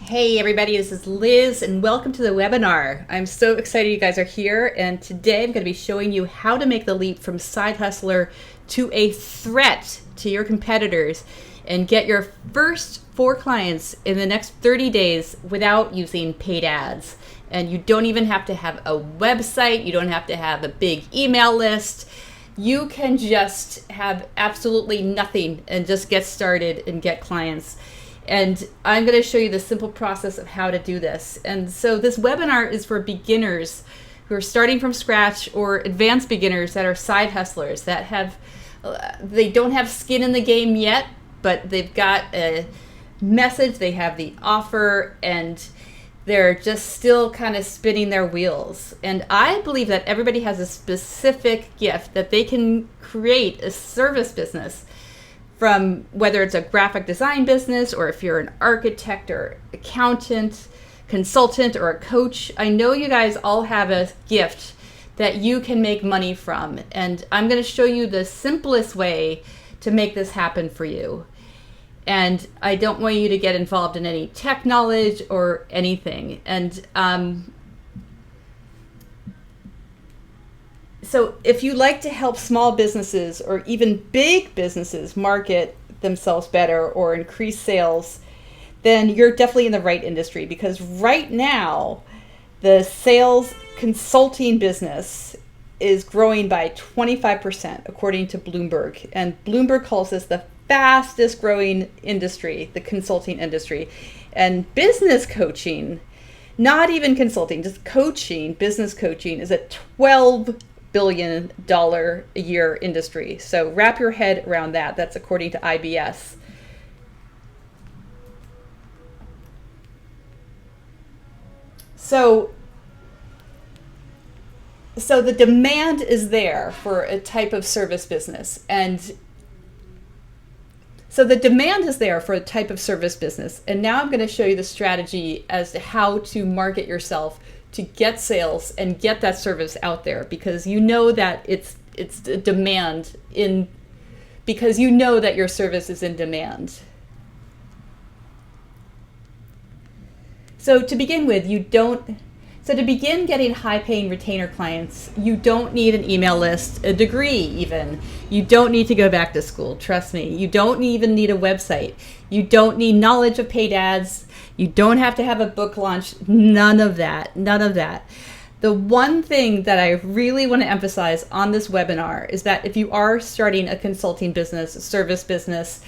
Hey everybody, this is Liz and welcome to the webinar. I'm so excited you guys are here, and today I'm going to be showing you how to make the leap from side hustler to a threat to your competitors and get your first 4 clients in the next 30 days without using paid ads. And you don't even have to have a website, you don't have to have a big email list. You can just have absolutely nothing and just get started and get clients. And I'm going to show you the simple process of how to do this. And so this webinar is for beginners who are starting from scratch, or advanced beginners that are side hustlers that they don't have skin in the game yet, but they've got a message, they have the offer, and they're just still kind of spinning their wheels. And I believe that everybody has a specific gift that they can create a service business from, whether it's a graphic design business or if you're an architect or accountant, consultant, or a coach. I know you guys all have a gift that you can make money from, and I'm going to show you the simplest way to make this happen for you. And I don't want you to get involved in any tech knowledge or anything. And so if you like to help small businesses or even big businesses market themselves better or increase sales, then you're definitely in the right industry, because right now the sales consulting business is growing by 25% according to Bloomberg. And Bloomberg calls this the fastest growing industry, the consulting industry. And business coaching, not even consulting, just coaching, business coaching, is a $12 billion a year industry. So wrap your head around that. That's according to IBS. So the demand is there for a type of service business. And so the demand is there for a type of service business. And now I'm going to show you the strategy as to how to market yourself to get sales and get that service out there, because you know that it's a demand because you know that your service is in demand. So to begin with, to begin getting high-paying retainer clients, you don't need an email list, a degree even. You don't need to go back to school, trust me. You don't even need a website. You don't need knowledge of paid ads. You don't have to have a book launch. None of that, none of that. The one thing that I really want to emphasize on this webinar is that if you are starting a consulting business, a service business,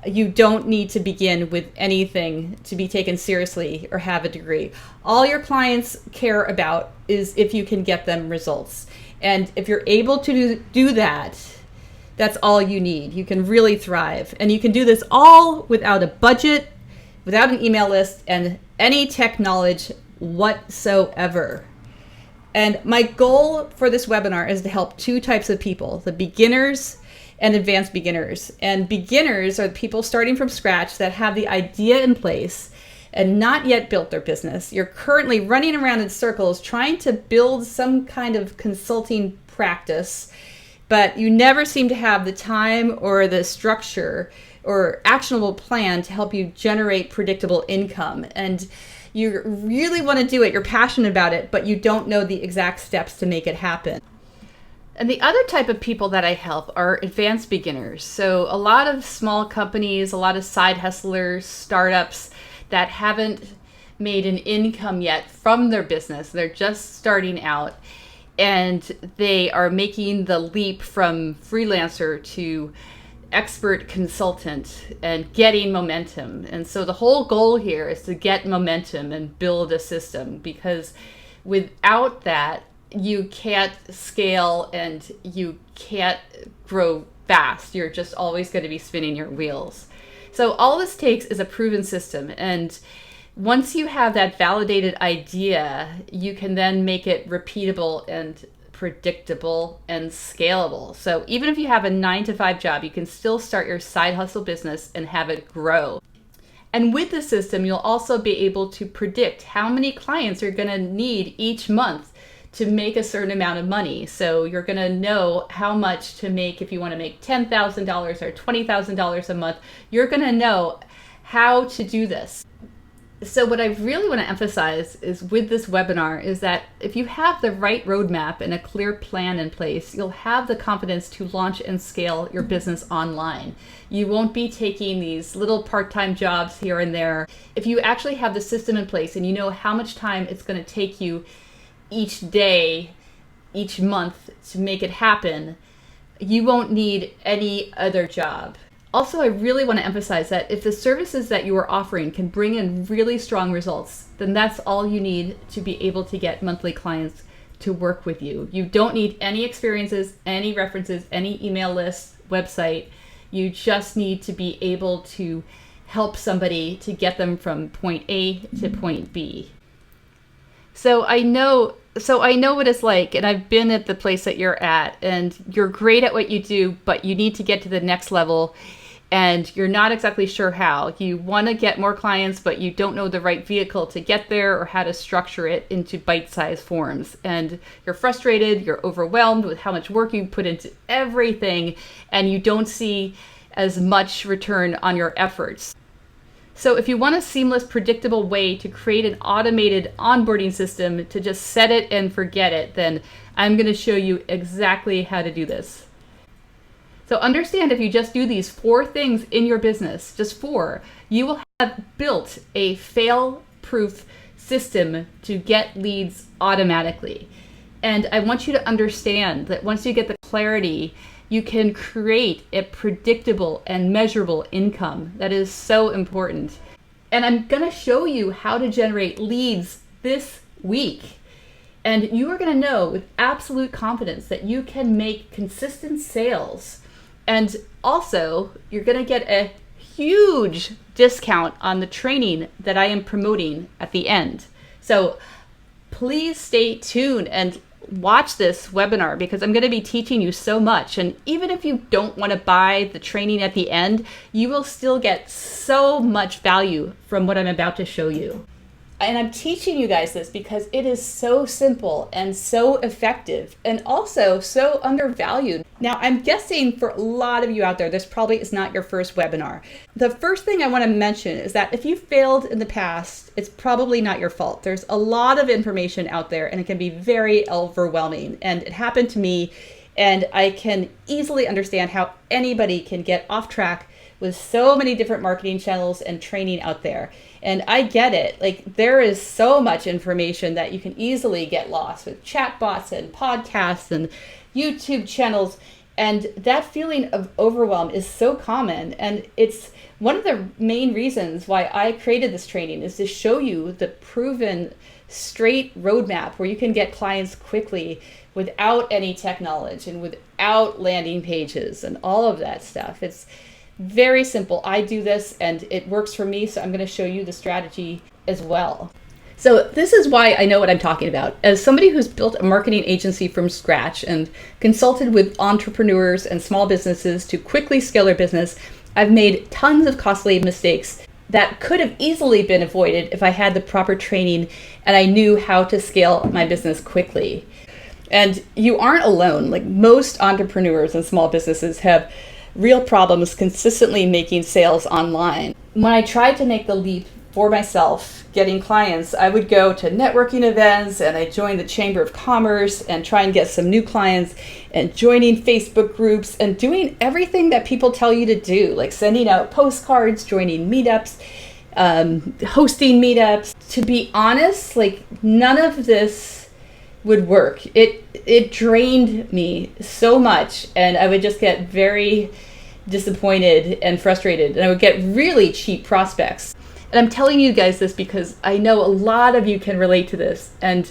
you don't need to begin with anything to be taken seriously or have a degree. All your clients care about is if you can get them results. And if you're able to do that, that's all you need. You can really thrive. And you can do this all without a budget, without an email list, and any tech knowledge whatsoever. And my goal for this webinar is to help 2 types of people: the beginners and advanced beginners. And beginners are the people starting from scratch that have the idea in place and not yet built their business. You're currently running around in circles trying to build some kind of consulting practice, but you never seem to have the time or the structure or actionable plan to help you generate predictable income. And you really want to do it, you're passionate about it, but you don't know the exact steps to make it happen. And the other type of people that I help are advanced beginners. So a lot of small companies, a lot of side hustlers, startups that haven't made an income yet from their business. They're just starting out, and they are making the leap from freelancer to expert consultant and getting momentum. And so the whole goal here is to get momentum and build a system, because without that, you can't scale and you can't grow fast. You're just always going to be spinning your wheels. So all this takes is a proven system. And once you have that validated idea, you can then make it repeatable and predictable and scalable. So even if you have a 9-to-5 job, you can still start your side hustle business and have it grow. And with the system, you'll also be able to predict how many clients you're going to need each month to make a certain amount of money. So you're going to know how much to make. If you want to make $10,000 or $20,000 a month, you're going to know how to do this. So what I really want to emphasize is with this webinar is that if you have the right roadmap and a clear plan in place, you'll have the confidence to launch and scale your business online. You won't be taking these little part-time jobs here and there. If you actually have the system in place and you know how much time it's going to take you each day, each month to make it happen, you won't need any other job. Also, I really want to emphasize that if the services that you are offering can bring in really strong results, then that's all you need to be able to get monthly clients to work with you. You don't need any experiences, any references, any email lists, website. You just need to be able to help somebody to get them from point A to point B. So I know what it's like, and I've been at the place that you're at, and you're great at what you do, but you need to get to the next level, and you're not exactly sure how. You want to get more clients, but you don't know the right vehicle to get there or how to structure it into bite-sized forms. And you're frustrated, you're overwhelmed with how much work you put into everything, and you don't see as much return on your efforts. So if you want a seamless, predictable way to create an automated onboarding system to just set it and forget it, then I'm going to show you exactly how to do this. So understand, if you just do these 4 things in your business, just 4, you will have built a fail-proof system to get leads automatically. And I want you to understand that once you get the clarity, you can create a predictable and measurable income. That is so important. And I'm going to show you how to generate leads this week. And you are going to know with absolute confidence that you can make consistent sales. And also, you're going to get a huge discount on the training that I am promoting at the end. So please stay tuned and watch this webinar, because I'm going to be teaching you so much. And even if you don't want to buy the training at the end, you will still get so much value from what I'm about to show you. And I'm teaching you guys this because it is so simple and so effective and also so undervalued. Now, I'm guessing for a lot of you out there, this probably is not your first webinar. The first thing I want to mention is that if you failed in the past, it's probably not your fault. There's a lot of information out there and it can be very overwhelming. And it happened to me, and I can easily understand how anybody can get off track with so many different marketing channels and training out there. And I get it. Like, there is so much information that you can easily get lost with chatbots and podcasts and YouTube channels. And that feeling of overwhelm is so common. And it's one of the main reasons why I created this training, is to show you the proven straight roadmap where you can get clients quickly without any tech knowledge and without landing pages and all of that stuff. It's very simple. I do this and it works for me, so I'm going to show you the strategy as well. So this is why I know what I'm talking about. As somebody who's built a marketing agency from scratch and consulted with entrepreneurs and small businesses to quickly scale their business, I've made tons of costly mistakes that could have easily been avoided if I had the proper training and I knew how to scale my business quickly. And you aren't alone. Like, most entrepreneurs and small businesses have real problems consistently making sales online. When I tried to make the leap for myself, getting clients, I would go to networking events and I joined the Chamber of Commerce and try and get some new clients, and joining Facebook groups and doing everything that people tell you to do, like sending out postcards, joining meetups, hosting meetups. To be honest, like, none of this would work. It drained me so much, and I would just get very disappointed and frustrated, and I would get really cheap prospects. And I'm telling you guys this because I know a lot of you can relate to this, and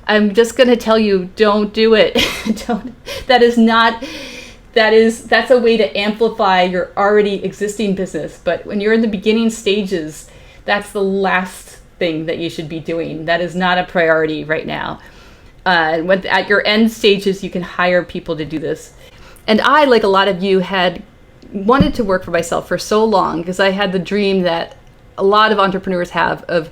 I'm just going to tell you, don't do it. That's a way to amplify your already existing business. But when you're in the beginning stages, that's the last thing that you should be doing. That is not a priority right now. At your end stages, you can hire people to do this. And I, like a lot of you, had wanted to work for myself for so long, because I had the dream that a lot of entrepreneurs have of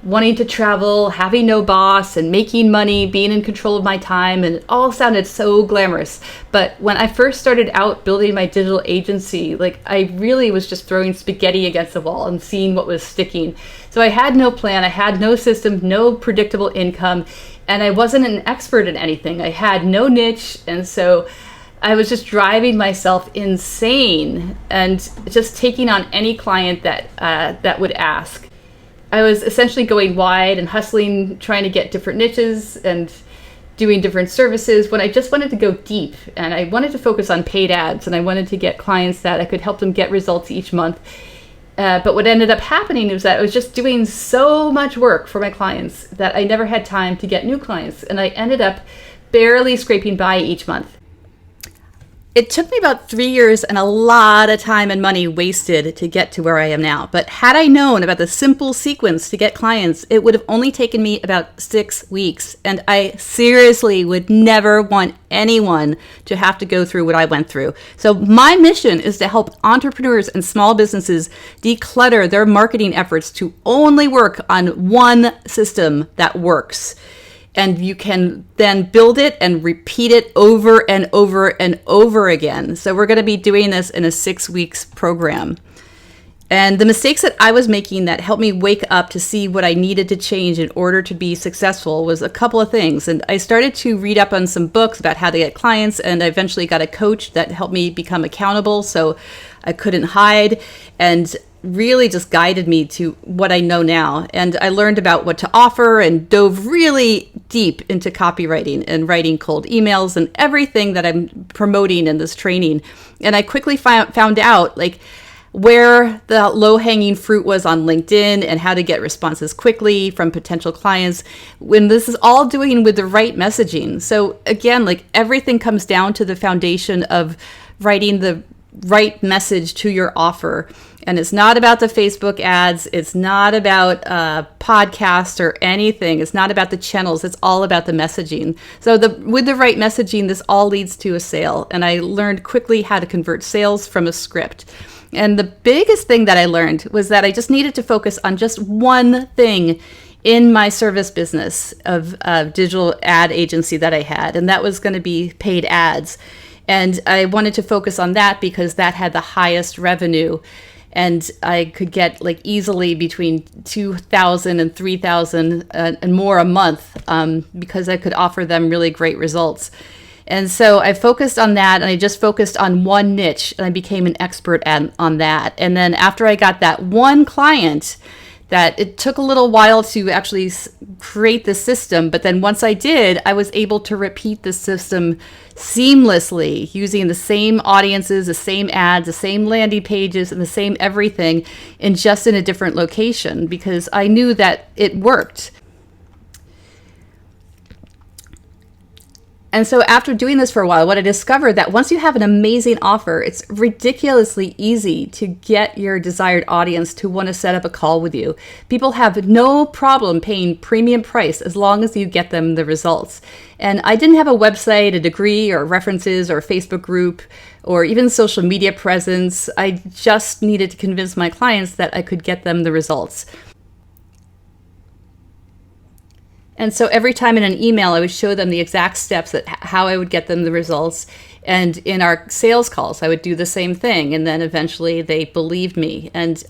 wanting to travel, having no boss, and making money, being in control of my time, and it all sounded so glamorous. But when I first started out building my digital agency, like I really was just throwing spaghetti against the wall and seeing what was sticking. So I had no plan, I had no system, no predictable income, and I wasn't an expert in anything. I had no niche, and so I was just driving myself insane and just taking on any client that would ask. I was essentially going wide and hustling, trying to get different niches and doing different services when I just wanted to go deep, and I wanted to focus on paid ads, and I wanted to get clients that I could help them get results each month. But what ended up happening was that I was just doing so much work for my clients that I never had time to get new clients, and I ended up barely scraping by each month. It took me about 3 years and a lot of time and money wasted to get to where I am now. But had I known about the simple sequence to get clients, it would have only taken me about 6 weeks. And I seriously would never want anyone to have to go through what I went through. So my mission is to help entrepreneurs and small businesses declutter their marketing efforts to only work on one system that works. And you can then build it and repeat it over and over and over again. So we're going to be doing this in a 6 weeks program. And the mistakes that I was making that helped me wake up to see what I needed to change in order to be successful was a couple of things. And I started to read up on some books about how to get clients, and I eventually got a coach that helped me become accountable so I couldn't hide, and really just guided me to what I know now. And I learned about what to offer and dove really deep into copywriting and writing cold emails and everything that I'm promoting in this training. And I quickly found out like where the low-hanging fruit was on LinkedIn and how to get responses quickly from potential clients when this is all doing with the right messaging. So again, like everything comes down to the foundation of writing the right message to your offer. And it's not about the Facebook ads. It's not about podcasts or anything. It's not about the channels. It's all about the messaging. So with the right messaging, this all leads to a sale. And I learned quickly how to convert sales from a script. And the biggest thing that I learned was that I just needed to focus on just one thing in my service business of digital ad agency that I had. And that was going to be paid ads. And I wanted to focus on that because that had the highest revenue. And I could get like easily between $2,000 and $3,000 and more a month because I could offer them really great results. And so I focused on that, and I just focused on one niche, and I became an expert on that. And then after I got that one client, that it took a little while to actually create the system. But then once I did, I was able to repeat the system seamlessly using the same audiences, the same ads, the same landing pages, and the same everything in a different location because I knew that it worked. And so after doing this for a while, what I discovered that once you have an amazing offer, it's ridiculously easy to get your desired audience to want to set up a call with you. People have no problem paying premium price as long as you get them the results. And I didn't have a website, a degree, or references, or a Facebook group, or even social media presence. I just needed to convince my clients that I could get them the results. And so every time in an email, I would show them the exact steps that how I would get them the results. And in our sales calls, I would do the same thing. And then eventually they believed me. And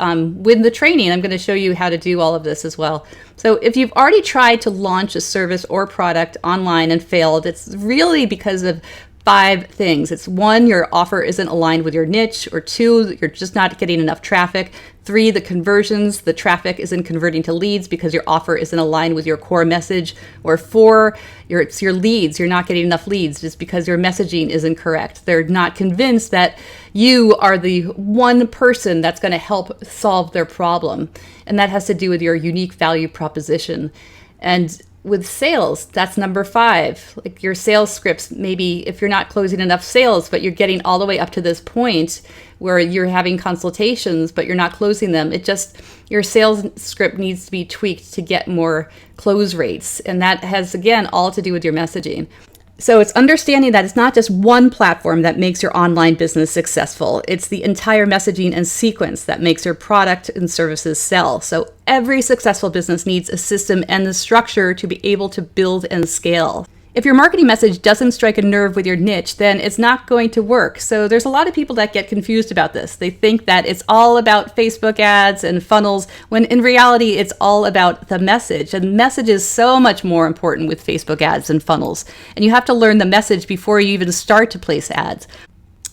with the training, I'm going to show you how to do all of this as well. So if you've already tried to launch a service or product online and failed, it's really because of 5 things. It's 1, your offer isn't aligned with your niche, or 2, you're just not getting enough traffic. 3, the conversions, the traffic isn't converting to leads because your offer isn't aligned with your core message. Or 4, it's your leads. You're not getting enough leads just because your messaging isn't correct. They're not convinced that you are the one person that's going to help solve their problem. And that has to do with your unique value proposition. And with sales, that's number 5. Like your sales scripts, maybe if you're not closing enough sales, but you're getting all the way up to this point where you're having consultations, but you're not closing them. Your sales script needs to be tweaked to get more close rates. And that has, again, all to do with your messaging. So it's understanding that it's not just one platform that makes your online business successful. It's the entire messaging and sequence that makes your product and services sell. So every successful business needs a system and the structure to be able to build and scale. If your marketing message doesn't strike a nerve with your niche, then it's not going to work. So there's a lot of people that get confused about this. They think that it's all about Facebook ads and funnels, when in reality, it's all about the message. And message is so much more important with Facebook ads and funnels. And you have to learn the message before you even start to place ads.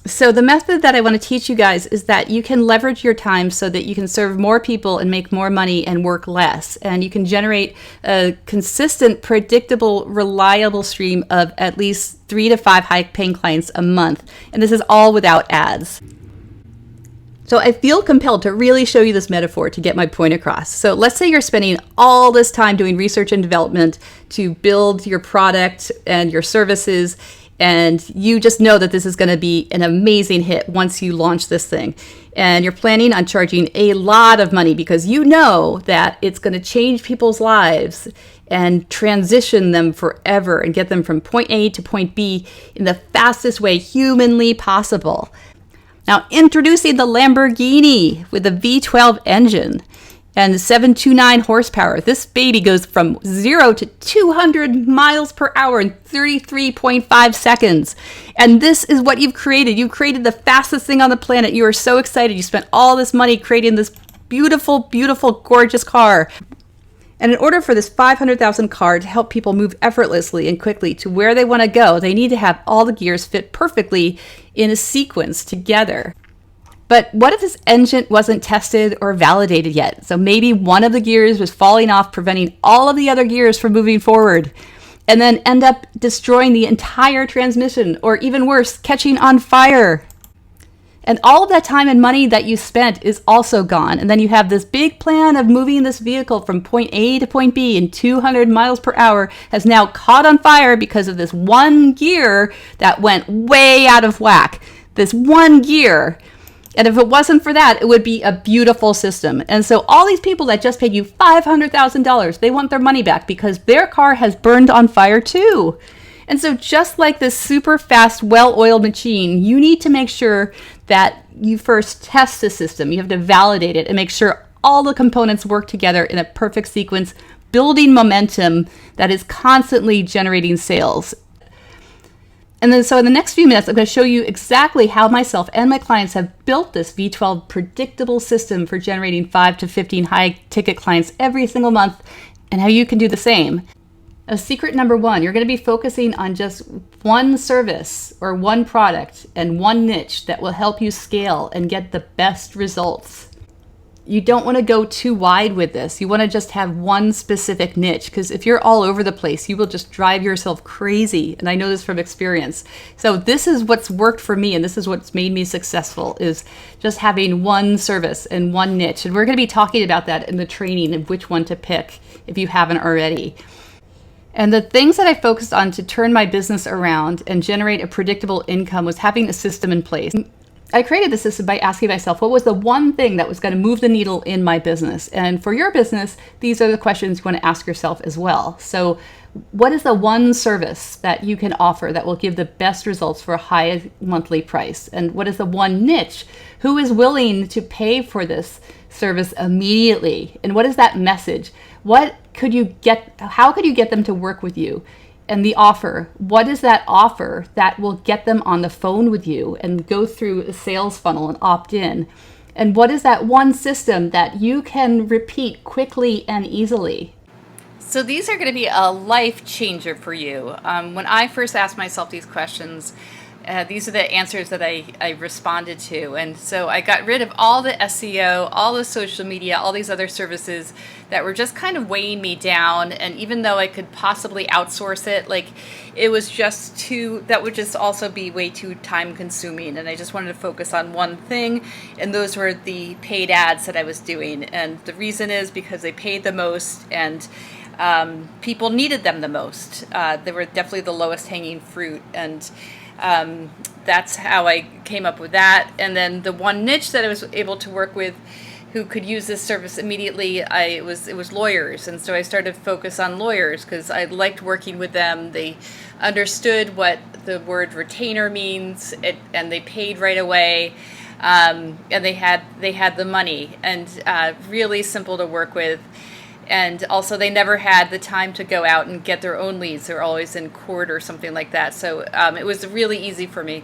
So the method that I want to teach you guys is that you can leverage your time so that you can serve more people and make more money and work less. And you can generate a consistent, predictable, reliable stream of at least 3 to 5 high-paying clients a month. And this is all without ads. So I feel compelled to really show you this metaphor to get my point across. So let's say you're spending all this time doing research and development to build your product and your services, and you just know that this is going to be an amazing hit once you launch this thing. And you're planning on charging a lot of money because you know that it's going to change people's lives and transition them forever and get them from point A to point B in the fastest way humanly possible. Now, introducing the Lamborghini with the V12 engine and 729 horsepower. This baby goes from 0 to 200 miles per hour in 33.5 seconds. And this is what you've created. You've created the fastest thing on the planet. You are so excited. You spent all this money creating this beautiful, beautiful, gorgeous car. And in order for this 500,000 car to help people move effortlessly and quickly to where they want to go, they need to have all the gears fit perfectly in a sequence together. But what if this engine wasn't tested or validated yet? So maybe one of the gears was falling off, preventing all of the other gears from moving forward, and then end up destroying the entire transmission, or even worse, catching on fire. And all of that time and money that you spent is also gone. And then you have this big plan of moving this vehicle from point A to point B in 200 miles per hour has now caught on fire because of this one gear that went way out of whack. This one gear. And if it wasn't for that, it would be a beautiful system. And so all these people that just paid you $500,000, they want their money back because their car has burned on fire too. And so just like this super fast, well-oiled machine, you need to make sure that you first test the system. You have to validate it and make sure all the components work together in a perfect sequence, building momentum that is constantly generating sales. And then so in the next few minutes, I'm going to show you exactly how myself and my clients have built this V12 predictable system for generating 5 to 15 high ticket clients every single month, and how you can do the same. Secret number 1, you're going to be focusing on just one service or one product and one niche that will help you scale and get the best results. You don't want to go too wide with this. You want to just have one specific niche, because if you're all over the place, you will just drive yourself crazy. And I know this from experience. So this is what's worked for me, and this is what's made me successful, is just having one service and one niche. And we're going to be talking about that in the training of which one to pick if you haven't already. And the things that I focused on to turn my business around and generate a predictable income was having a system in place. I created the system by asking myself, what was the one thing that was going to move the needle in my business? And for your business, these are the questions you want to ask yourself as well. So what is the one service that you can offer that will give the best results for a high monthly price? And what is the one niche? Who is willing to pay for this service immediately? And what is that message? How could you get them to work with you? And the offer, what is that offer that will get them on the phone with you and go through a sales funnel and opt in? And what is that one system that you can repeat quickly and easily? So these are going to be a life changer for you. When I first asked myself these questions, these are the answers that I responded to. And so I got rid of all the SEO, all the social media, all these other services that were just kind of weighing me down. And even though I could possibly outsource it, it was just that would just also be way too time consuming. And I just wanted to focus on one thing. And those were the paid ads that I was doing. And the reason is because they paid the most and people needed them the most. They were definitely the lowest hanging fruit. And that's how I came up with that. And then the one niche that I was able to work with who could use this service immediately, it was lawyers, and so I started to focus on lawyers because I liked working with them. They understood what the word retainer means, and they paid right away, and they had the money, and really simple to work with. And also, they never had the time to go out and get their own leads. They were always in court or something like that. So it was really easy for me.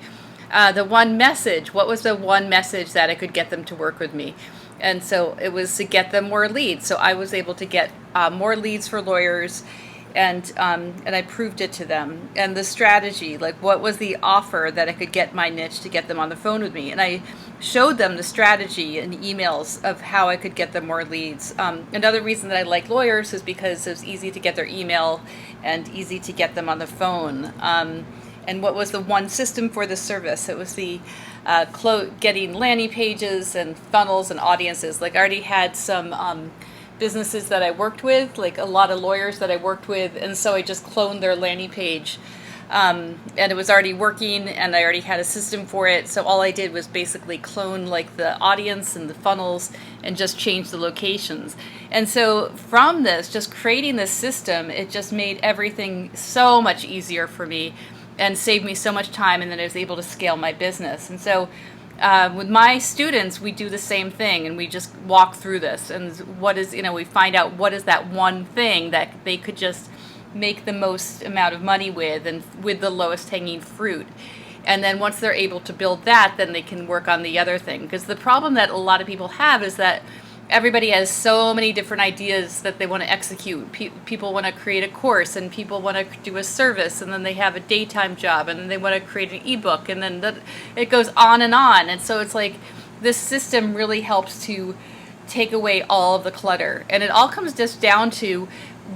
The one message, what was the one message that I could get them to work with me? And so it was to get them more leads. So I was able to get more leads for lawyers, and I proved it to them. And the strategy, like what was the offer that I could get my niche to get them on the phone with me? And I showed them the strategy and emails of how I could get them more leads. Another reason that I like lawyers is because it was easy to get their email and easy to get them on the phone. And what was the one system for the service? It was the getting landing pages and funnels and audiences. Like I already had some businesses that I worked with, like a lot of lawyers that I worked with, and so I just cloned their landing page. And it was already working, and I already had a system for it, so all I did was basically clone like the audience and the funnels and just change the locations. And so from this, just creating this system, it just made everything so much easier for me and saved me so much time, and then I was able to scale my business. And so with my students, we do the same thing, and we just walk through this, and we find out what is that one thing that they could just make the most amount of money with, and with the lowest hanging fruit. And then once they're able to build that, then they can work on the other thing. Because the problem that a lot of people have is that everybody has so many different ideas that they want to execute. People want to create a course, and people want to do a service, and then they have a daytime job, and then they want to create an ebook, and then it goes on and on. And so it's like this system really helps to take away all of the clutter. And it all comes just down to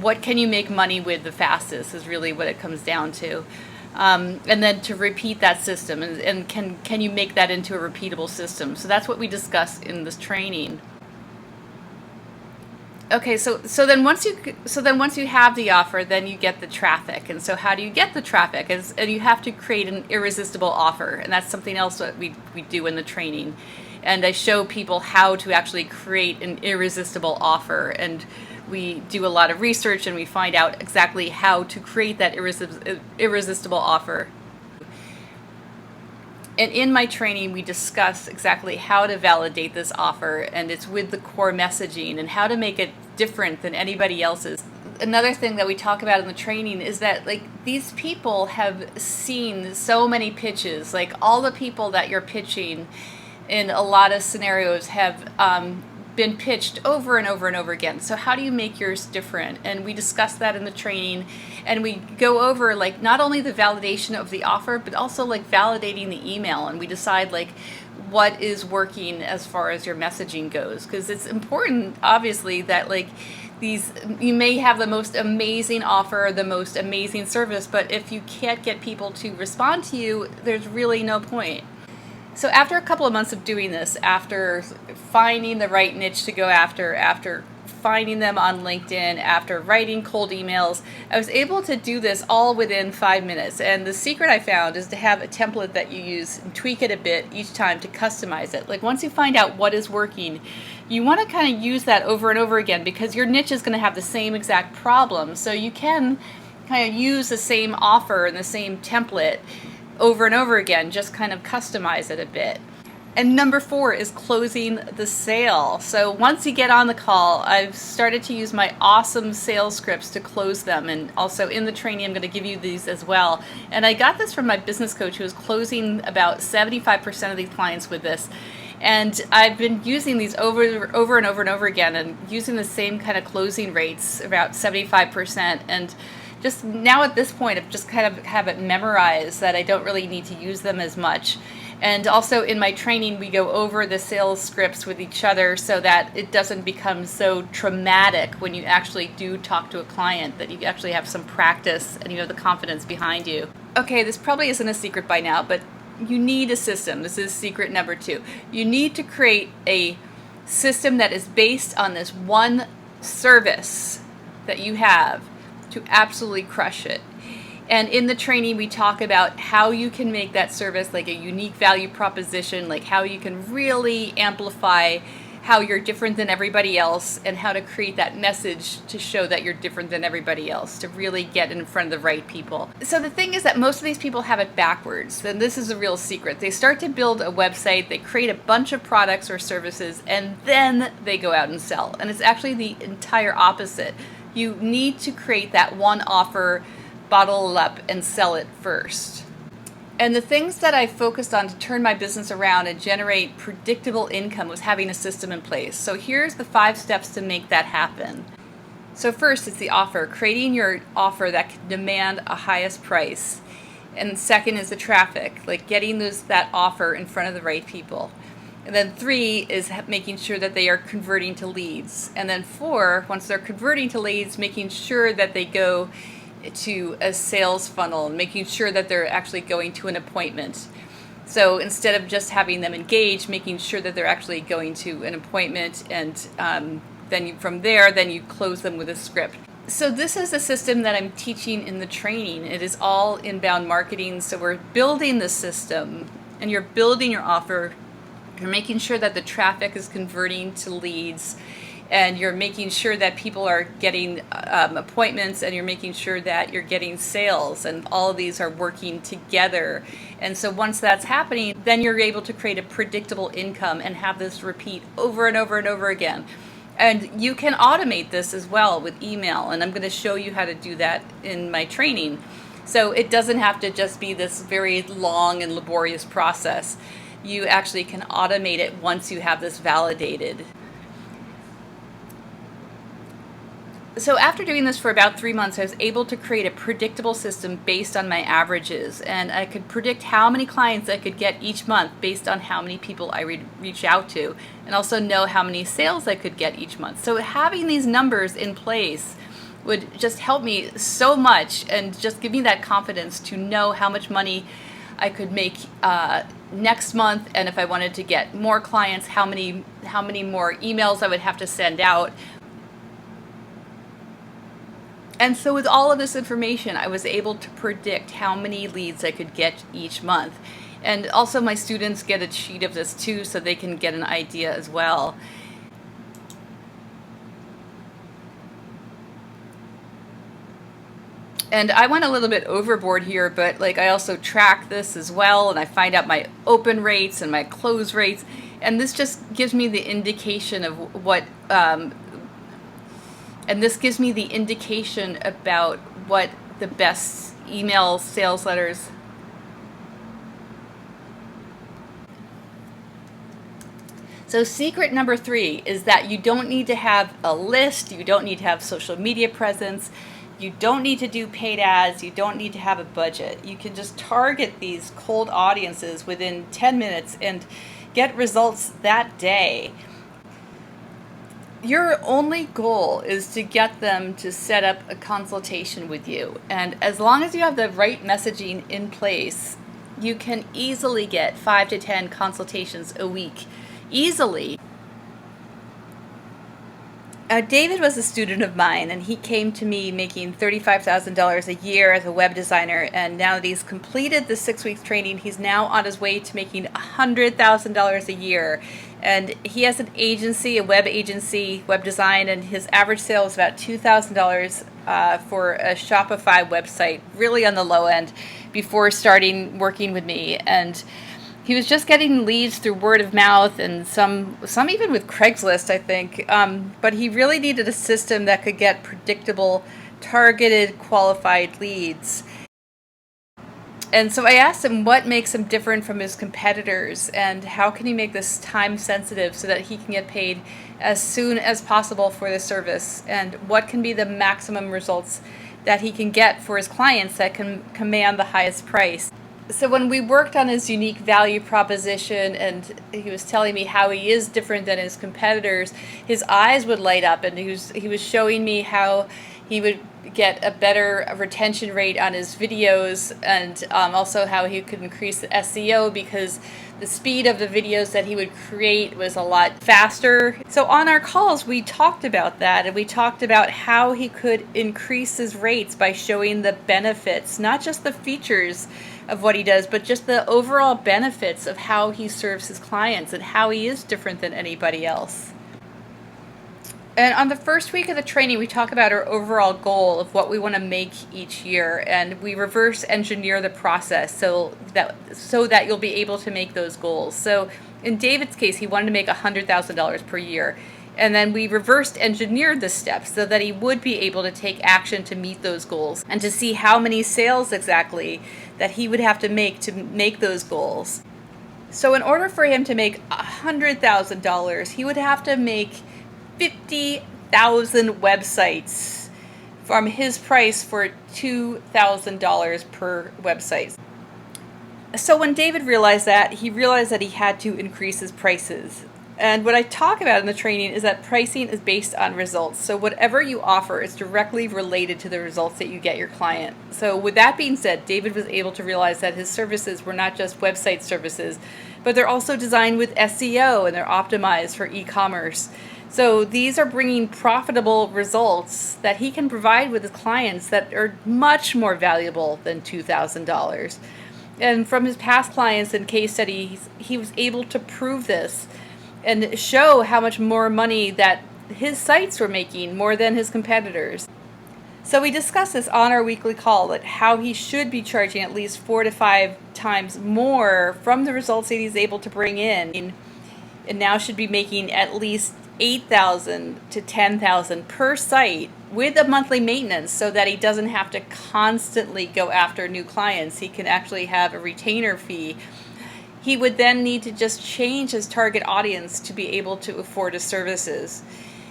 what can you make money with the fastest is really what it comes down to. And then to repeat that system, and can you make that into a repeatable system? So that's what we discuss in this training. Okay, so then once you have the offer, then you get the traffic. And so how do you get the traffic? And you have to create an irresistible offer, and that's something else that we do in the training. And I show people how to actually create an irresistible offer, and we do a lot of research, and we find out exactly how to create that irresistible offer. And in my training, we discuss exactly how to validate this offer, and it's with the core messaging and how to make it different than anybody else's. Another thing that we talk about in the training is that like these people have seen so many pitches, like all the people that you're pitching in a lot of scenarios have been pitched over and over and over again. So how do you make yours different? And we discuss that in the training, and we go over like not only the validation of the offer, but also like validating the email, and we decide like what is working as far as your messaging goes, because it's important obviously that like you may have the most amazing offer, the most amazing service, but if you can't get people to respond to you, there's really no point. So after a couple of months of doing this, after finding the right niche to go after finding them on LinkedIn, after writing cold emails, I was able to do this all within 5 minutes. And the secret I found is to have a template that you use and tweak it a bit each time to customize it. Like once you find out what is working, you want to kind of use that over and over again, because your niche is going to have the same exact problem. So you can kind of use the same offer and the same template over and over again, just kind of customize it a bit. And number 4 is closing the sale. So once you get on the call, I've started to use my awesome sales scripts to close them. And also in the training, I'm going to give you these as well. And I got this from my business coach, who is closing about 75% of these clients with this. And I've been using these over and over and over again, and using the same kind of closing rates, about 75%. And just now at this point, I've just kind of have it memorized that I don't really need to use them as much. And also in my training, we go over the sales scripts with each other so that it doesn't become so traumatic when you actually do talk to a client, that you actually have some practice and you have the confidence behind you. Okay, this probably isn't a secret by now, but you need a system. This is secret number 2. You need to create a system that is based on this one service that you have to absolutely crush it. And in the training, we talk about how you can make that service like a unique value proposition, like how you can really amplify how you're different than everybody else and how to create that message to show that you're different than everybody else, to really get in front of the right people. So the thing is that most of these people have it backwards, and this is a real secret. They start to build a website, they create a bunch of products or services, and then they go out and sell. And it's actually the entire opposite. You need to create that one offer, bottle it up, and sell it first. And the things that I focused on to turn my business around and generate predictable income was having a system in place. So here's the 5 steps to make that happen. So first, it's the offer, creating your offer that can demand a highest price. And second is the traffic, like getting that offer in front of the right people. And then 3 is making sure that they are converting to leads. And then 4, once they're converting to leads, making sure that they go to a sales funnel and making sure that they're actually going to an appointment. So instead of just having them engage, making sure that they're actually going to an appointment, and then from there, then you close them with a script. So this is a system that I'm teaching in the training. It is all inbound marketing. So we're building the system, and you're building your offer. You're making sure that the traffic is converting to leads, and you're making sure that people are getting appointments, and you're making sure that you're getting sales, and all of these are working together. And so once that's happening, then you're able to create a predictable income and have this repeat over and over and over again. And you can automate this as well with email, and I'm going to show you how to do that in my training. So it doesn't have to just be this very long and laborious process. You actually can automate it once you have this validated. So after doing this for about 3 months, I was able to create a predictable system based on my averages, and I could predict how many clients I could get each month based on how many people I would reach out to, and also know how many sales I could get each month. So having these numbers in place would just help me so much and just give me that confidence to know how much money I could make next month, and if I wanted to get more clients, how many more emails I would have to send out. And so with all of this information, I was able to predict how many leads I could get each month. And also my students get a sheet of this too, so they can get an idea as well. And I went a little bit overboard here, but like I also track this as well, and I find out my open rates and my close rates. And this just gives me the indication of what and this gives me the indication about what the best email sales letters. So secret number 3 is that you don't need to have a list, you don't need to have social media presence, you don't need to do paid ads, you don't need to have a budget. You can just target these cold audiences within 10 minutes and get results that day. Your only goal is to get them to set up a consultation with you. And as long as you have the right messaging in place, you can easily get 5 to 10 consultations a week. Easily. David was a student of mine, and he came to me making $35,000 a year as a web designer, and now that he's completed the 6 weeks training, he's now on his way to making $100,000 a year. And he has an agency, a web agency, web design, and his average sale is about $2,000 for a Shopify website, really on the low end, before starting working with me. And he was just getting leads through word of mouth, and some even with Craigslist, I think. But he really needed a system that could get predictable, targeted, qualified leads. And so I asked him what makes him different from his competitors, and how can he make this time sensitive so that he can get paid as soon as possible for the service, and what can be the maximum results that he can get for his clients that can command the highest price. So when we worked on his unique value proposition, and he was telling me how he is different than his competitors, his eyes would light up, and he was showing me how he would get a better retention rate on his videos, and also how he could increase the SEO because the speed of the videos that he would create was a lot faster. So on our calls, we talked about that, and we talked about how he could increase his rates by showing the benefits, not just the features of what he does, but just the overall benefits of how he serves his clients and how he is different than anybody else. And on the first week of the training, we talk about our overall goal of what we want to make each year, and we reverse engineer the process so that you'll be able to make those goals. So in David's case, he wanted to make $100,000 per year. And then we reversed engineered the steps so that he would be able to take action to meet those goals and to see how many sales exactly that he would have to make those goals. So in order for him to make $100,000, he would have to make 50,000 websites from his price for $2,000 per website. So when David realized that, he had to increase his prices. And what I talk about in the training is that pricing is based on results. So whatever you offer is directly related to the results that you get your client. So with that being said, David was able to realize that his services were not just website services, but they're also designed with SEO and they're optimized for e-commerce. So these are bringing profitable results that he can provide with his clients that are much more valuable than $2,000. And from his past clients and case studies, he was able to prove this and show how much more money that his sites were making, more than his competitors. So we discussed this on our weekly call, that how he should be charging at least 4 to 5 times more from the results that he's able to bring in, and now should be making at least $8,000 to $10,000 per site with a monthly maintenance, so that he doesn't have to constantly go after new clients. He can actually have a retainer fee. He would then need to just change his target audience to be able to afford his services.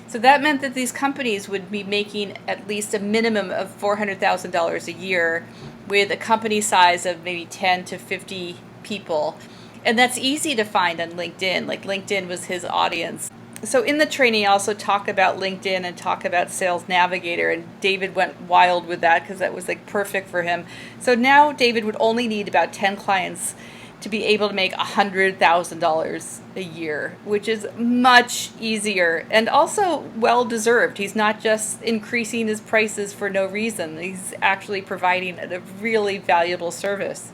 So that meant that these companies would be making at least a minimum of $400,000 a year with a company size of maybe 10 to 50 people. And that's easy to find on LinkedIn. Like, LinkedIn was his audience. So in the training, I also talk about LinkedIn and talk about Sales Navigator, and David went wild with that because that was like perfect for him. So now David would only need about 10 clients to be able to make $100,000 a year, which is much easier and also well-deserved. He's not just increasing his prices for no reason. He's actually providing a really valuable service.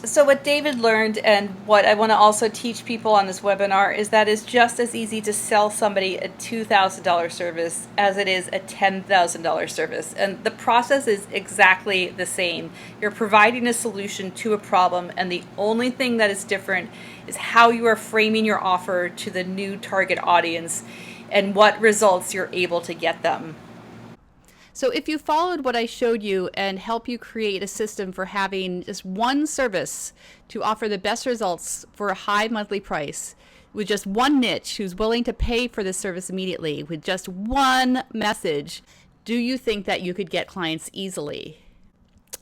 So what David learned, and what I want to also teach people on this webinar, is that it's just as easy to sell somebody a $2,000 service as it is a $10,000 service. And the process is exactly the same. You're providing a solution to a problem, and the only thing that is different is how you are framing your offer to the new target audience and what results you're able to get them. So if you followed what I showed you and help you create a system for having just one service to offer the best results for a high monthly price, with just one niche who's willing to pay for this service immediately, with just one message, do you think that you could get clients easily?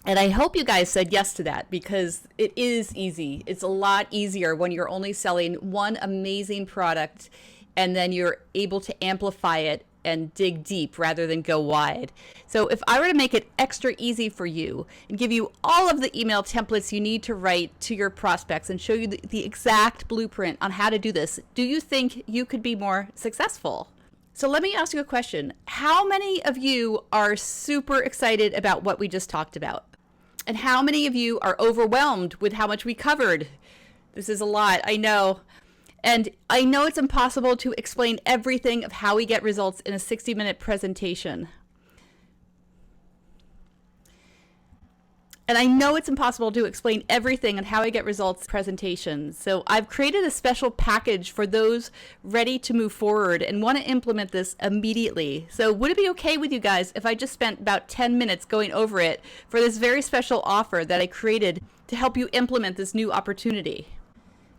And I hope you guys said yes to that, because it is easy. It's a lot easier when you're only selling one amazing product and then you're able to amplify it and dig deep rather than go wide. So if I were to make it extra easy for you and give you all of the email templates you need to write to your prospects and show you the exact blueprint on how to do this, do you think you could be more successful? So let me ask you a question. How many of you are super excited about what we just talked about? And how many of you are overwhelmed with how much we covered? This is a lot, I know. And I know it's impossible to explain everything of how we get results in a 60-minute presentation. And I know it's impossible to explain everything on how I get results presentations. So I've created a special package for those ready to move forward and want to implement this immediately. So would it be okay with you guys if I just spent about 10 minutes going over it for this very special offer that I created to help you implement this new opportunity?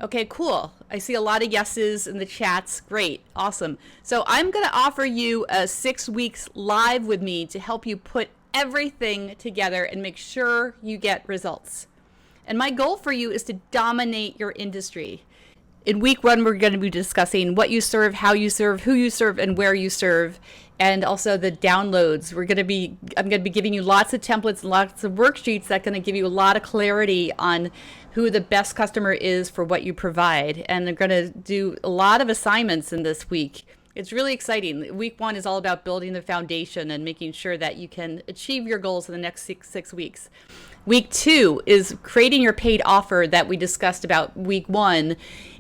Okay, cool. I see a lot of yeses in the chats. Great. Awesome. So I'm going to offer you 6 weeks live with me to help you put everything together and make sure you get results. And my goal for you is to dominate your industry. In week 1, we're going to be discussing what you serve, how you serve, who you serve, and where you serve, and also the downloads. I'm going to be giving you lots of templates, lots of worksheets that are going to give you a lot of clarity on who the best customer is for what you provide. And I'm going to do a lot of assignments in this week. It's really exciting. Week 1 is all about building the foundation and making sure that you can achieve your goals in the next six weeks. Week 2 is creating your paid offer that we discussed about week 1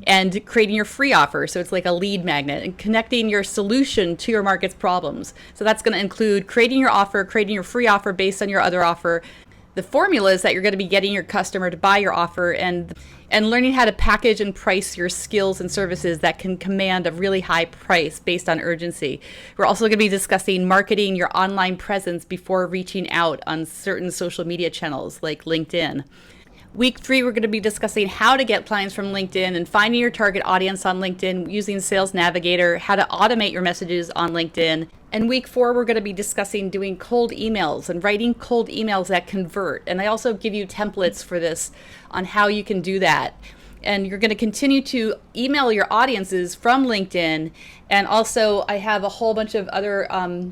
and creating your free offer. So it's like a lead magnet and connecting your solution to your market's problems. So that's going to include creating your offer, creating your free offer based on your other offer, the formulas that you're going to be getting your customer to buy your offer, and learning how to package and price your skills and services that can command a really high price based on urgency. We're also going to be discussing marketing your online presence before reaching out on certain social media channels like LinkedIn. Week 3, we're going to be discussing how to get clients from LinkedIn and finding your target audience on LinkedIn using Sales Navigator, how to automate your messages on LinkedIn. And week 4, we're going to be discussing doing cold emails and writing cold emails that convert. And I also give you templates for this on how you can do that. And you're going to continue to email your audiences from LinkedIn. And also I have a whole bunch of other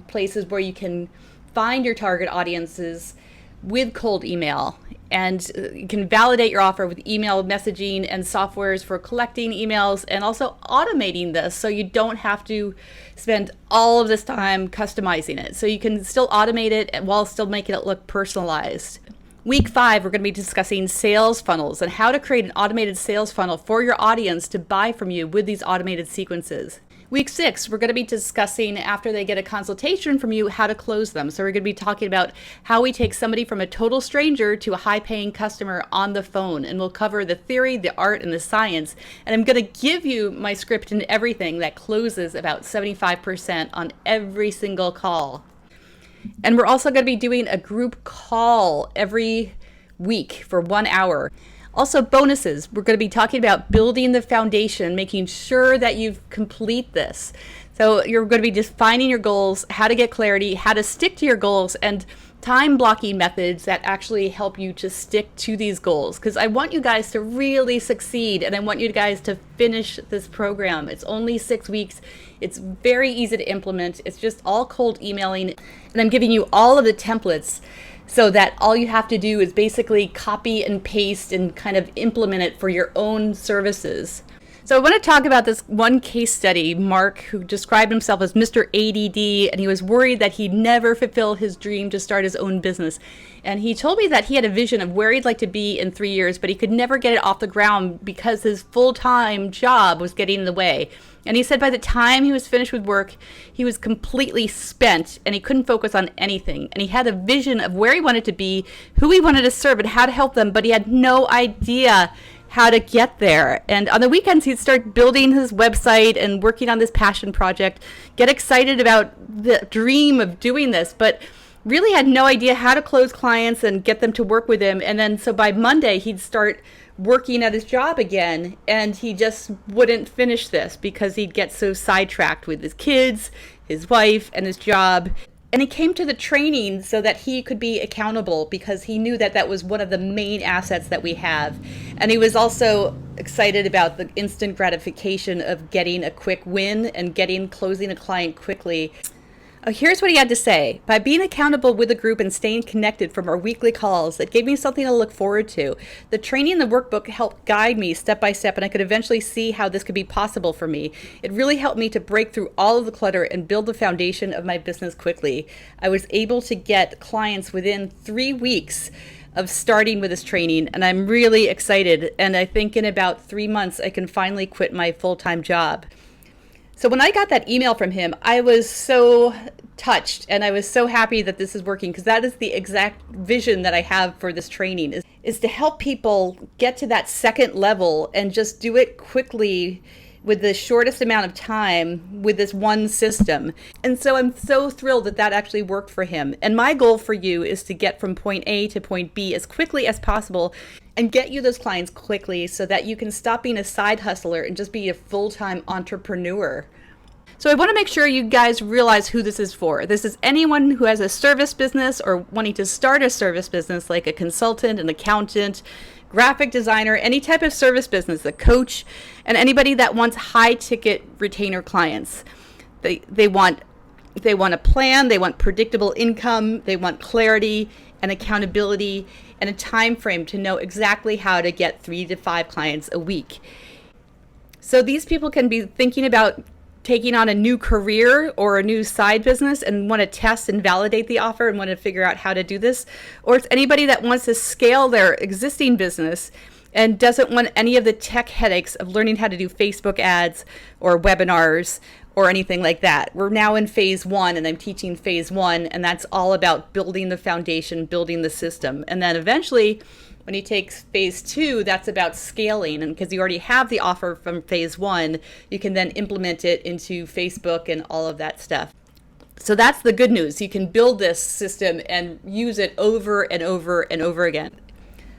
places where you can find your target audiences with cold email. And you can validate your offer with email messaging and softwares for collecting emails and also automating this so you don't have to spend all of this time customizing it. So you can still automate it while still making it look personalized. Week 5, we're going to be discussing sales funnels and how to create an automated sales funnel for your audience to buy from you with these automated sequences. Week 6, we're going to be discussing, after they get a consultation from you, how to close them. So we're going to be talking about how we take somebody from a total stranger to a high-paying customer on the phone. And we'll cover the theory, the art, and the science. And I'm going to give you my script and everything that closes about 75% on every single call. And we're also going to be doing a group call every week for 1 hour. Also, bonuses. We're going to be talking about building the foundation, making sure that you complete this. So you're going to be defining your goals, how to get clarity, how to stick to your goals, and time blocking methods that actually help you to stick to these goals. Because I want you guys to really succeed, and I want you guys to finish this program. It's only 6 weeks. It's very easy to implement. It's just all cold emailing. And I'm giving you all of the templates so that all you have to do is basically copy and paste and kind of implement it for your own services. So I want to talk about this one case study, Mark, who described himself as Mr. ADD, and he was worried that he'd never fulfill his dream to start his own business. And he told me that he had a vision of where he'd like to be in 3 years, but he could never get it off the ground because his full-time job was getting in the way. And he said by the time he was finished with work, he was completely spent and he couldn't focus on anything. And he had a vision of where he wanted to be, who he wanted to serve, and how to help them, but he had no idea how to get there. And on the weekends, he'd start building his website and working on this passion project, get excited about the dream of doing this, but really had no idea how to close clients and get them to work with him. And then so by Monday, he'd start working at his job again, and he just wouldn't finish this because he'd get so sidetracked with his kids, his wife, and his job. And he came to the training so that he could be accountable because he knew that that was one of the main assets that we have. And he was also excited about the instant gratification of getting a quick win and closing a client quickly. Here's what he had to say. By being accountable with the group and staying connected from our weekly calls, it gave me something to look forward to. The training in the workbook helped guide me step by step, and I could eventually see how this could be possible for me. It really helped me to break through all of the clutter and build the foundation of my business quickly. I was able to get clients within 3 weeks of starting with this training, and I'm really excited. And I think in about 3 months, I can finally quit my full-time job. So when I got that email from him, I was so touched and I was so happy that this is working, because that is the exact vision that I have for this training is to help people get to that second level and just do it quickly with the shortest amount of time with this one system. And so I'm so thrilled that that actually worked for him. And my goal for you is to get from point A to point B as quickly as possible and get you those clients quickly so that you can stop being a side hustler and just be a full-time entrepreneur. So I want to make sure you guys realize who this is for. This is anyone who has a service business or wanting to start a service business, like a consultant, an accountant, graphic designer, any type of service business, a coach, and anybody that wants high ticket retainer clients. They want a plan, they want predictable income, they want clarity and accountability and a time frame to know exactly how to get 3 to 5 clients a week. So these people can be thinking about taking on a new career or a new side business and want to test and validate the offer and want to figure out how to do this. Or it's anybody that wants to scale their existing business and doesn't want any of the tech headaches of learning how to do Facebook ads or webinars or anything like that. We're now in phase 1 and I'm teaching phase 1, and that's all about building the foundation, building the system. And then eventually when you take phase 2, that's about scaling. And because you already have the offer from phase 1, you can then implement it into Facebook and all of that stuff. So that's the good news. You can build this system and use it over and over and over again.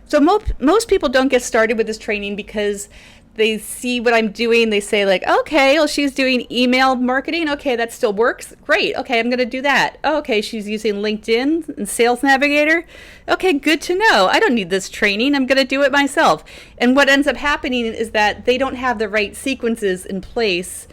So most people don't get started with this training because they see what I'm doing. They say like, okay, well, she's doing email marketing. Okay, that still works. Great. Okay, I'm going to do that. Oh, okay, she's using LinkedIn and Sales Navigator. Okay, good to know. I don't need this training. I'm going to do it myself. And what ends up happening is that they don't have the right sequences in place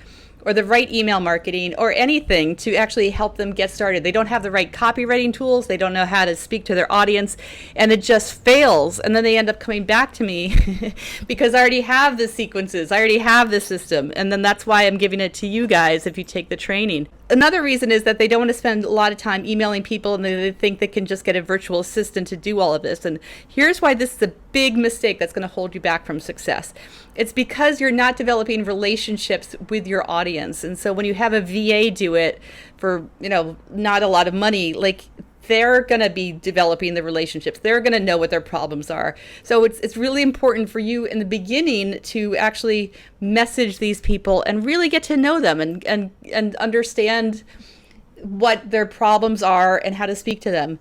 or the right email marketing or anything to actually help them get started. They don't have the right copywriting tools. They don't know how to speak to their audience, and it just fails. And then they end up coming back to me because I already have the sequences. I already have the system. And then that's why I'm giving it to you guys if you take the training. Another reason is that they don't want to spend a lot of time emailing people, and they think they can just get a virtual assistant to do all of this. And here's why this is a big mistake that's going to hold you back from success. It's because you're not developing relationships with your audience. And so when you have a VA do it for, not a lot of money, like they're going to be developing the relationships. They're going to know what their problems are. So it's really important for you in the beginning to actually message these people and really get to know them and understand what their problems are and how to speak to them.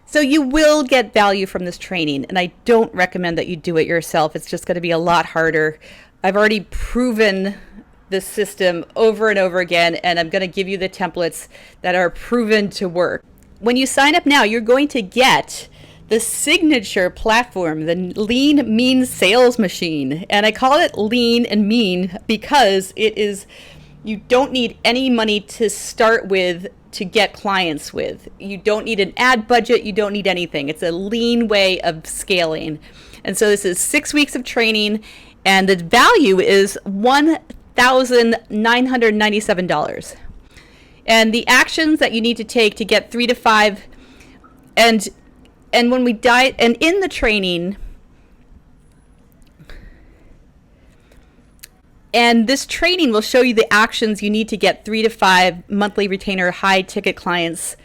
So you will get value from this training, and I don't recommend that you do it yourself. It's just going to be a lot harder. I've already proven this system over and over again, and I'm going to give you the templates that are proven to work. When you sign up now, you're going to get the signature platform, the Lean Mean Sales Machine. And I call it lean and mean because you don't need any money to start with to get clients with. You don't need an ad budget. You don't need anything. It's a lean way of scaling. And so this is 6 weeks of training, and the value is $1,997. And the actions that you need to take to get 3 to 5, and when we dive, and in the training, and this training will show you the actions you need to get 3 to 5 monthly retainer high ticket clients.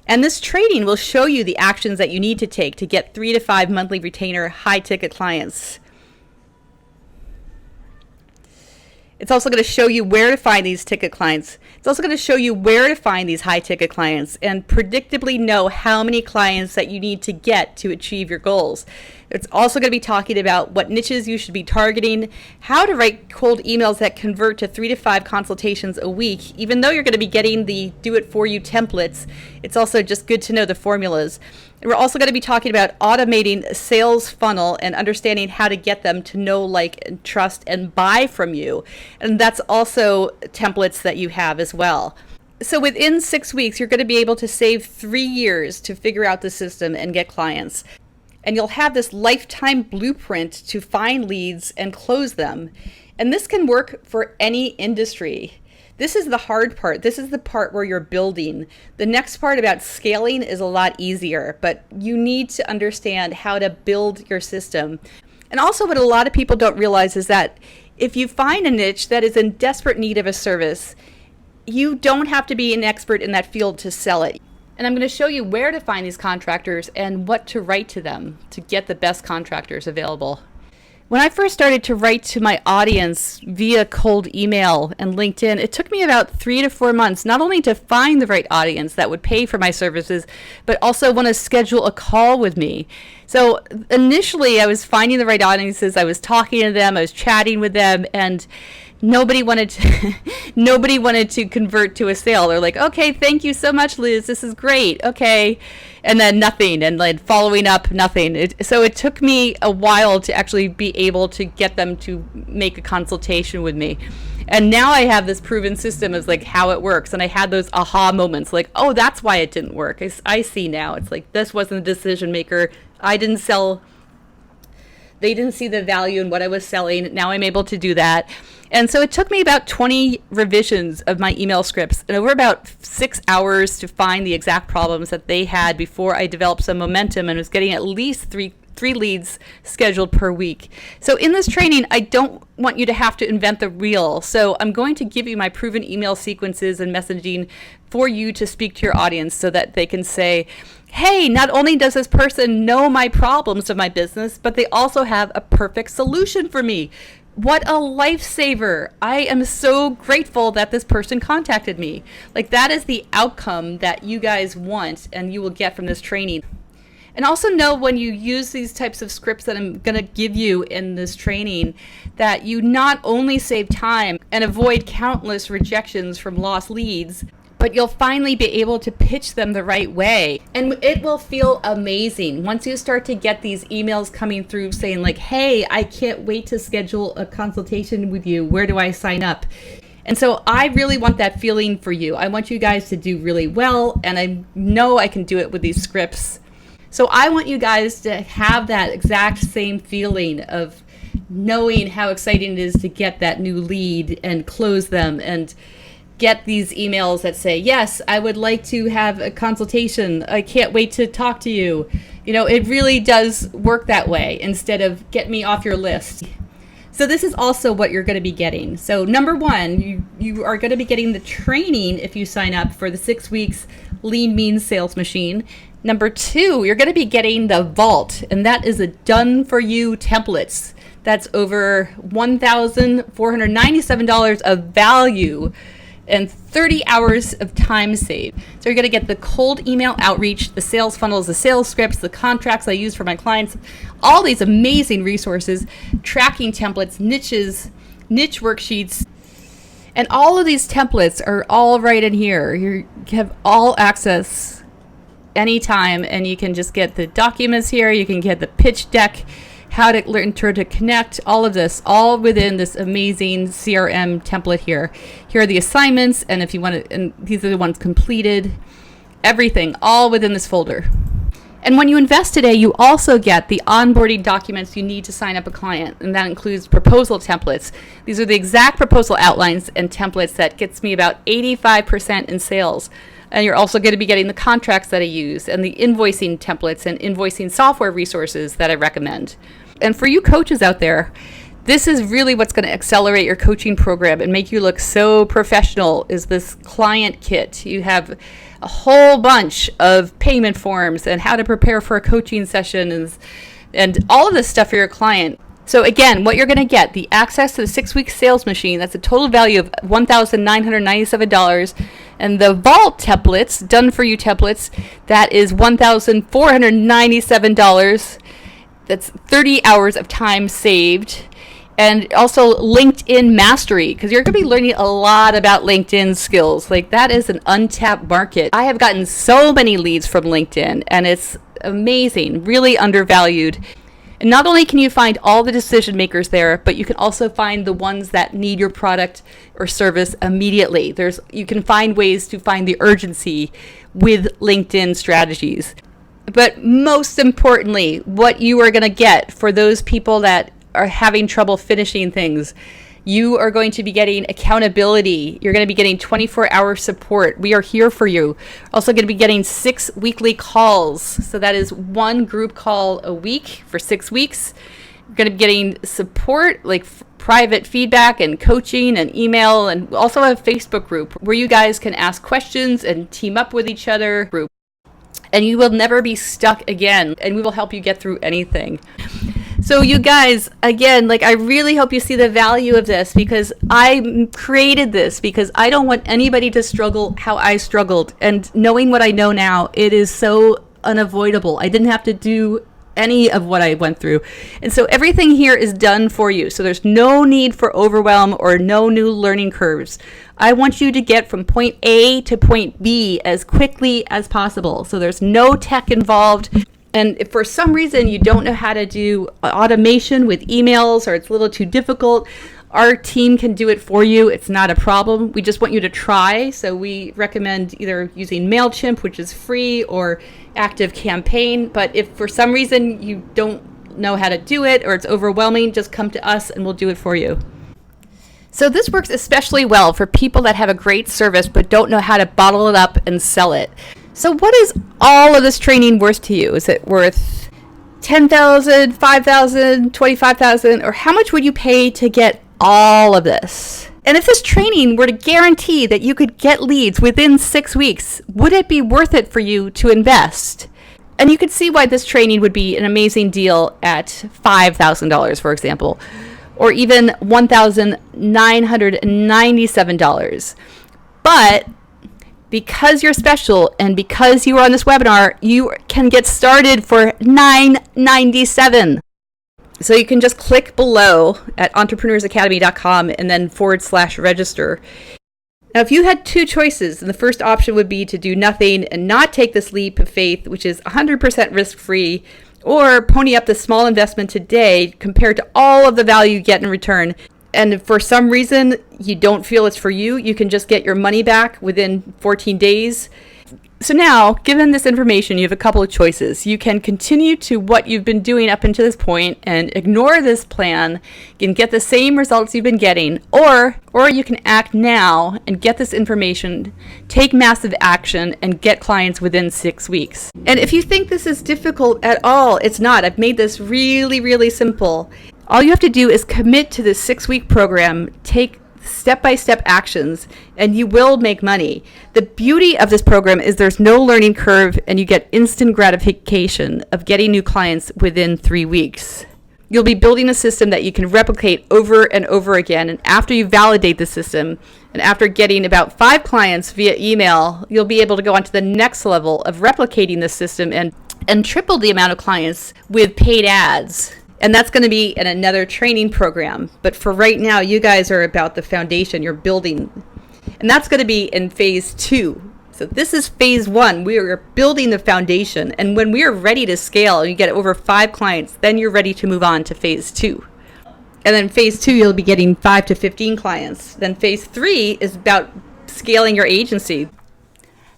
And this training will show you the actions that you need to take to get 3 to 5 monthly retainer high ticket clients. It's also going to show you where to find these ticket clients. It's also going to show you where to find these high ticket clients and predictably know how many clients that you need to get to achieve your goals. It's also going to be talking about what niches you should be targeting, how to write cold emails that convert to 3 to 5 consultations a week. Even though you're going to be getting the do it for you templates, it's also just good to know the formulas. And we're also going to be talking about automating a sales funnel and understanding how to get them to know, like, and trust and buy from you. And that's also templates that you have as well. So within 6 weeks, you're going to be able to save 3 years to figure out the system and get clients. And you'll have this lifetime blueprint to find leads and close them. And this can work for any industry. This is the hard part. This is the part where you're building. The next part about scaling is a lot easier, but you need to understand how to build your system. And also what a lot of people don't realize is that if you find a niche that is in desperate need of a service, you don't have to be an expert in that field to sell it. And I'm going to show you where to find these contractors and what to write to them to get the best contractors available. When I first started to write to my audience via cold email and LinkedIn, it took me about 3 to 4 months, not only to find the right audience that would pay for my services, but also want to schedule a call with me. So initially I was finding the right audiences, I was talking to them, I was chatting with them, and nobody wanted to nobody wanted to convert to a sale. They're like, okay, thank you so much, Liz, this is great, okay, and then nothing, and like following up, nothing. So it took me a while to actually be able to get them to make a consultation with me. And now I have this proven system as like how it works, and I had those aha moments, like, oh, that's why it didn't work. I see now. It's like, this wasn't the decision maker. I didn't sell. They didn't see the value in what I was selling. Now I'm able to do that. And so it took me about 20 revisions of my email scripts and over about 6 hours to find the exact problems that they had before I developed some momentum and was getting at least three leads scheduled per week. So in this training, I don't want you to have to invent the wheel. So I'm going to give you my proven email sequences and messaging for you to speak to your audience so that they can say, hey, not only does this person know my problems of my business, but they also have a perfect solution for me. What a lifesaver. I am so grateful that this person contacted me. Like, that is the outcome that you guys want and you will get from this training. And also know when you use these types of scripts that I'm going to give you in this training, that you not only save time and avoid countless rejections from lost leads, but you'll finally be able to pitch them the right way. And it will feel amazing once you start to get these emails coming through saying like, hey, I can't wait to schedule a consultation with you. Where do I sign up? And so I really want that feeling for you. I want you guys to do really well, and I know I can do it with these scripts. So I want you guys to have that exact same feeling of knowing how exciting it is to get that new lead and close them and get these emails that say, yes, I would like to have a consultation. I can't wait to talk to you. You know, it really does work that way instead of get me off your list. So this is also what you're going to be getting. So number one, you are going to be getting the training if you sign up for the 6 weeks Lean Mean Sales Machine. Number two, you're going to be getting the Vault, and that is a done-for-you templates. That's over $1,497 of value and 30 hours of time saved. So you're going to get the cold email outreach, the sales funnels, the sales scripts, the contracts I use for my clients, all these amazing resources, tracking templates, niche worksheets, and all of these templates are all right in here. You have all access anytime, and you can just get the documents here. You can get the pitch deck, how to learn to connect, all of this, all within this amazing CRM template here. Here are the assignments, and if you want to, and these are the ones completed, everything, all within this folder. And when you invest today, you also get the onboarding documents you need to sign up a client, and that includes proposal templates. These are the exact proposal outlines and templates that gets me about 85% in sales. And you're also going to be getting the contracts that I use and the invoicing templates and invoicing software resources that I recommend. And for you coaches out there, this is really what's going to accelerate your coaching program and make you look so professional, is this client kit. You have a whole bunch of payment forms and how to prepare for a coaching session and all of this stuff for your client. So again, what you're going to get, the access to the 6-week sales machine, that's a total value of $1,997. And the Vault templates, done for you templates, that is $1,497. That's 30 hours of time saved. And also LinkedIn mastery, because you're going to be learning a lot about LinkedIn skills. Like, that is an untapped market. I have gotten so many leads from LinkedIn, and it's amazing, really undervalued. And not only can you find all the decision makers there, but you can also find the ones that need your product or service immediately. You can find ways to find the urgency with LinkedIn strategies. But most importantly, what you are going to get for those people that are having trouble finishing things, you are going to be getting accountability. You're going to be getting 24-hour support. We are here for you. Also going to be getting 6 weekly calls. So that is 1 group call a week for 6 weeks. You're going to be getting support, like private feedback and coaching and email, and also a Facebook group where you guys can ask questions and team up with each other. And you will never be stuck again, and we will help you get through anything. So you guys, again, like, I really hope you see the value of this, because I created this because I don't want anybody to struggle how I struggled. And knowing what I know now, it is so unavoidable. I didn't have to do any of what I went through. And so everything here is done for you. So there's no need for overwhelm or no new learning curves. I want you to get from point A to point B as quickly as possible. So there's no tech involved. And if for some reason you don't know how to do automation with emails or it's a little too difficult, our team can do it for you. It's not a problem. We just want you to try. So we recommend either using MailChimp, which is free, or ActiveCampaign. But if for some reason you don't know how to do it or it's overwhelming, just come to us and we'll do it for you. So this works especially well for people that have a great service but don't know how to bottle it up and sell it. So what is all of this training worth to you? Is it worth $10,000, $5,000, $25,000, or how much would you pay to get all of this? And if this training were to guarantee that you could get leads within 6 weeks, would it be worth it for you to invest? And you could see why this training would be an amazing deal at $5,000, for example, or even $1,997. But because you're special and because you are on this webinar, you can get started for $997. So you can just click below at entrepreneursacademy.com and then /register. Now, if you had two choices, and the first option would be to do nothing and not take this leap of faith, which is 100% risk-free, or pony up the small investment today compared to all of the value you get in return. And if for some reason you don't feel it's for you, you can just get your money back within 14 days. So now, given this information, you have a couple of choices. You can continue to what you've been doing up until this point and ignore this plan and get the same results you've been getting, or you can act now and get this information, take massive action, and get clients within 6 weeks. And if you think this is difficult at all, it's not. I've made this really, really simple. All you have to do is commit to this 6-week program, take step-by-step actions, and you will make money. The beauty of this program is there's no learning curve and you get instant gratification of getting new clients within 3 weeks. You'll be building a system that you can replicate over and over again, and after you validate the system and after getting about 5 clients via email, you'll be able to go on to the next level of replicating the system and triple the amount of clients with paid ads. And that's going to be in another training program. But for right now, you guys are about the foundation you're building. And that's going to be in phase 2. So this is phase 1. We are building the foundation. And when we are ready to scale and you get over 5 clients, then you're ready to move on to phase 2. And then phase 2, you'll be getting 5 to 15 clients. Then phase 3 is about scaling your agency.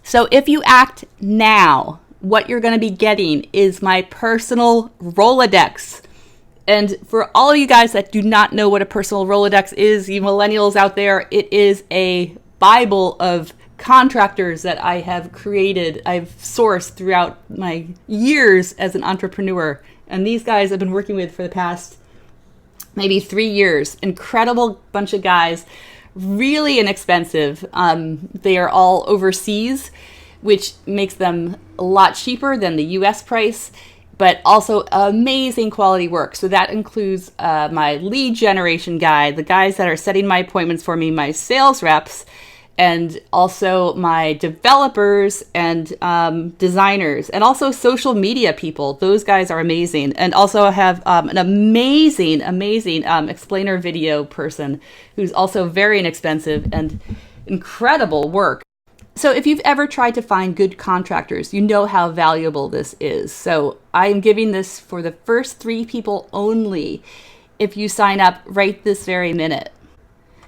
So if you act now, what you're going to be getting is my personal Rolodex. And for all of you guys that do not know what a personal Rolodex is, you millennials out there, it is a Bible of contractors that I have created, I've sourced throughout my years as an entrepreneur. And these guys I've been working with for the past maybe 3 years. Incredible bunch of guys, really inexpensive. They are all overseas, which makes them a lot cheaper than the US price, but also amazing quality work. So that includes my lead generation guy, the guys that are setting my appointments for me, my sales reps, and also my developers and designers, and also social media people. Those guys are amazing. And also I have an amazing explainer video person who's also very inexpensive and incredible work. So if you've ever tried to find good contractors, you know how valuable this is. So I am giving this for the first 3 people only if you sign up right this very minute.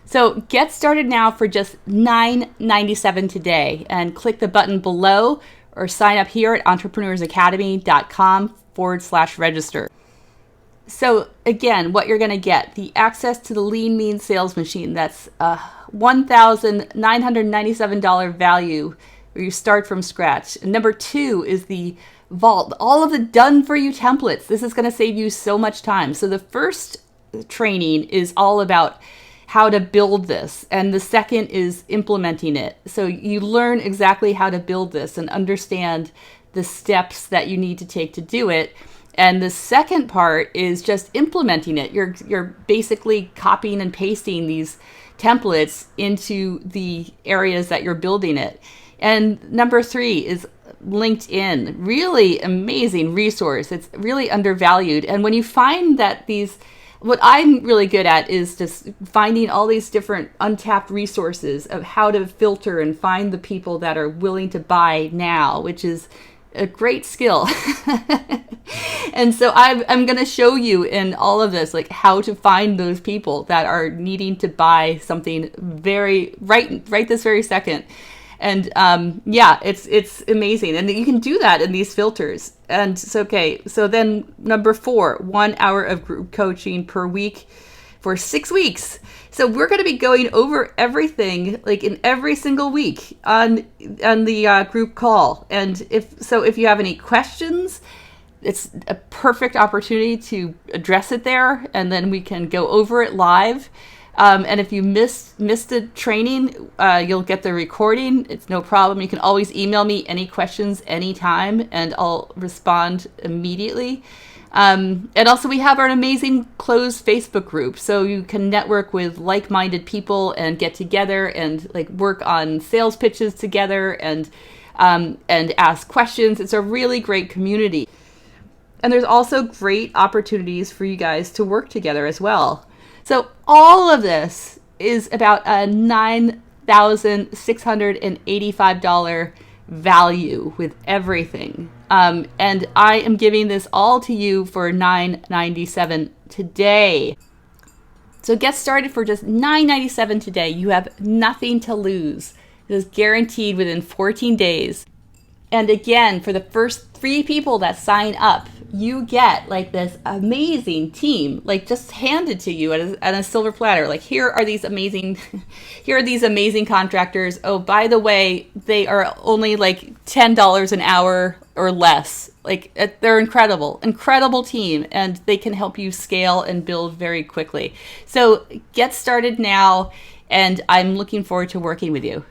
So get started now for just $9.97 today and click the button below or sign up here at entrepreneursacademy.com/register. So again, what you're going to get, the access to the Lean Mean Sales Machine, that's a $1,997 value where you start from scratch. And number 2 is the Vault, all of the done-for-you templates. This is going to save you so much time. So the first training is all about how to build this, and the second is implementing it. So you learn exactly how to build this and understand the steps that you need to take to do it. And the second part is just implementing it. You're basically copying and pasting these templates into the areas that you're building it. And number 3 is LinkedIn, really amazing resource. It's really undervalued. And when you find that what I'm really good at is just finding all these different untapped resources of how to filter and find the people that are willing to buy now, which is a great skill. And so I'm going to show you in all of this, like how to find those people that are needing to buy something right this very second. And yeah, it's amazing. And you can do that in these filters. And so, okay, so then number 4, 1 hour of group coaching per week for 6 weeks. So we're going to be going over everything, like in every single week on the group call. And if you have any questions, it's a perfect opportunity to address it there, and then we can go over it live. And if you missed the training, you'll get the recording. It's no problem. You can always email me any questions anytime, and I'll respond immediately. And also we have our amazing closed Facebook group, so you can network with like-minded people and get together and like work on sales pitches together and ask questions. It's a really great community. And there's also great opportunities for you guys to work together as well. So all of this is about a $9,685 value with everything. And I am giving this all to you for $9.97 today. So get started for just $9.97 today. You have nothing to lose. It is guaranteed within 14 days. And again, for the first 3 people that sign up, you get like this amazing team, like just handed to you at a silver platter. Like here are these amazing contractors. Oh, by the way, they are only like $10 an hour or less. Like they're incredible team, and they can help you scale and build very quickly. So get started now, and I'm looking forward to working with you.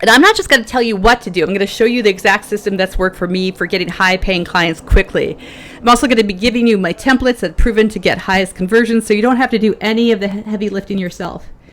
And I'm not just going to tell you what to do. I'm going to show you the exact system that's worked for me for getting high paying clients quickly. I'm also going to be giving you my templates that have proven to get highest conversions, so you don't have to do any of the heavy lifting yourself.